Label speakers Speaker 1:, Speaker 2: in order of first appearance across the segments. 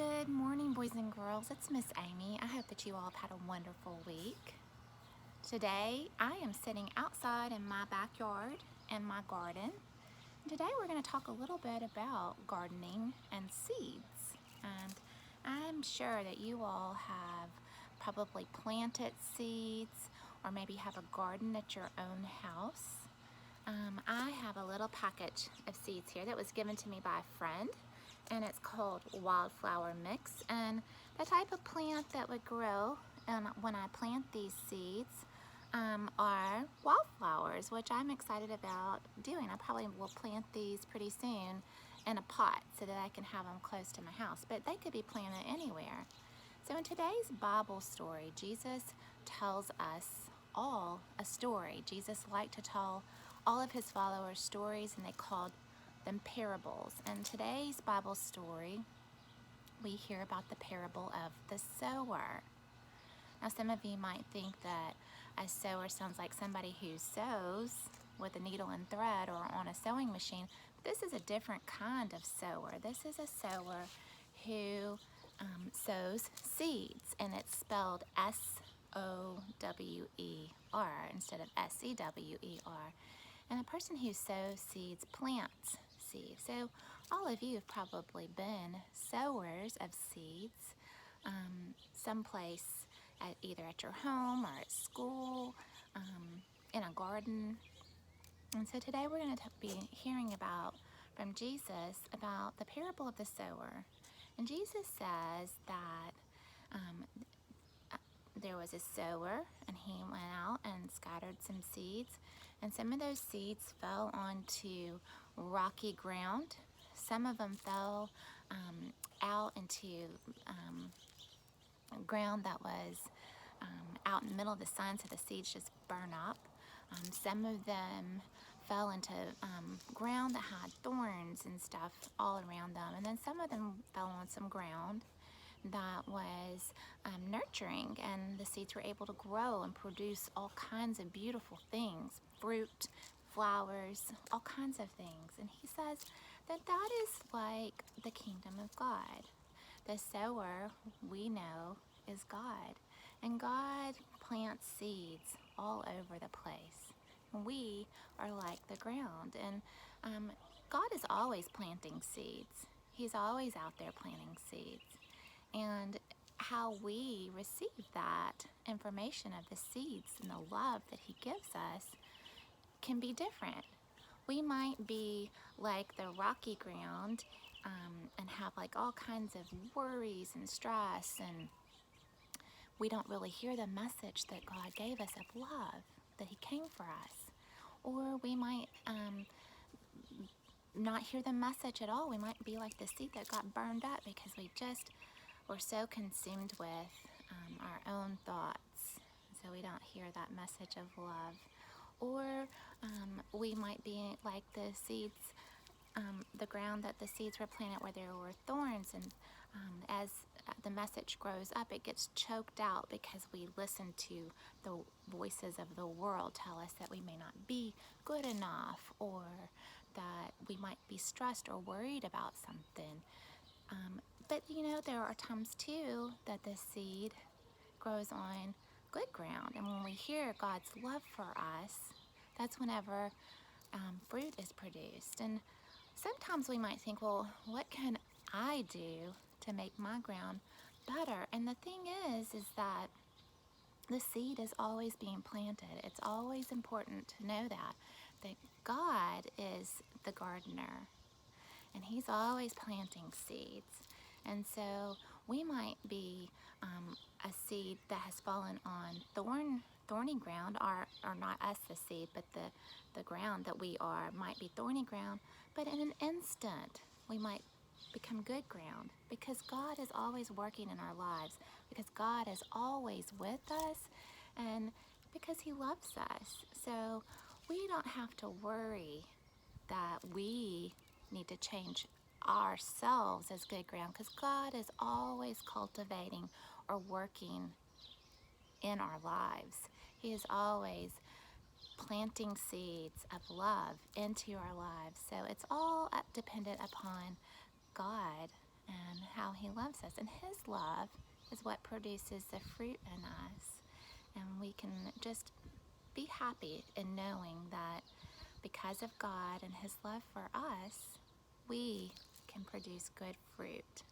Speaker 1: Good morning, boys and girls. It's Miss Amy. I hope that you all have had a wonderful week. Today, I am sitting outside in my backyard in my garden. Today, we're going to talk a little bit about gardening and seeds. And I'm sure that you all have probably planted seeds or maybe have a garden at your own house. I have a little package of seeds here that was given to me by a friend, and it's called Wildflower Mix. And the type of plant that would grow when I plant these seeds are wildflowers, which I'm excited about doing. I probably will plant these pretty soon in a pot so that I can have them close to my house, but they could be planted anywhere. So in today's Bible story, Jesus tells us all a story. Jesus liked to tell all of his followers stories, and they called them parables. And today's Bible story, we hear about the parable of the sower. Now, some of you might think that a sower sounds like somebody who sews with a needle and thread or on a sewing machine. But this is a different kind of sower. This is a sower who sows seeds, and it's spelled S-O-W-E-R instead of S-E-W-E-R. And a person who sows seeds plants seeds. So all of you have probably been sowers of seeds someplace, either at your home or at school, in a garden. And so today we're going to be hearing from Jesus about the parable of the sower. And Jesus says that there was a sower, and he went out and scattered some seeds, and some of those seeds fell onto rocky ground. Some of them fell out into ground that was out in the middle of the sun, so the seeds just burn up. Some of them fell into ground that had thorns and stuff all around them, and then some of them fell on some ground that was nurturing, and the seeds were able to grow and produce all kinds of beautiful things, fruit, flowers, all kinds of things. And he says that that is like the kingdom of God. The sower, we know, is God, and God plants seeds all over the place. We are like the ground, and God is always planting seeds. He's always out there planting seeds. And how we receive that information of the seeds and the love that he gives us can be different. We might be like the rocky ground and have like all kinds of worries and stress, and we don't really hear the message that God gave us of love, that he came for us. Or we might not hear the message at all. We might be like the seed that got burned up because we're so consumed with our own thoughts, so we don't hear that message of love. Or we might be like the seeds, the ground that the seeds were planted where there were thorns, and as the message grows up, it gets choked out because we listen to the voices of the world tell us that we may not be good enough, or that we might be stressed or worried about something. But there are times too that the seed grows on good ground, and when we hear God's love for us, that's whenever fruit is produced. And sometimes we might think, well, what can I do to make my ground better? And the thing is that the seed is always being planted. It's always important to know that God is the gardener, and he's always planting seeds. And so we might be a seed that has fallen on thorny ground, or not us the seed, but the ground that we are might be thorny ground, but in an instant we might become good ground, because God is always working in our lives, because God is always with us, and because he loves us. So we don't have to worry that we need to change ourselves as good ground, because God is always cultivating or working in our lives. He is always planting seeds of love into our lives. So it's all dependent upon God and how He loves us. And His love is what produces the fruit in us. And we can just be happy in knowing that because of God and His love for us, we can produce good fruit.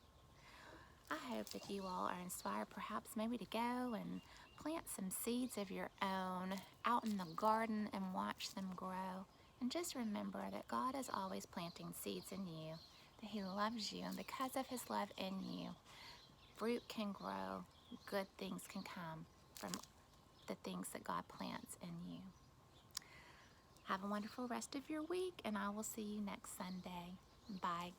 Speaker 1: I hope that you all are inspired perhaps maybe to go and plant some seeds of your own out in the garden and watch them grow. And just remember that God is always planting seeds in you, that He loves you, and because of His love in you, fruit can grow, good things can come from the things that God plants in you. Have a wonderful rest of your week, and I will see you next Sunday. Bye.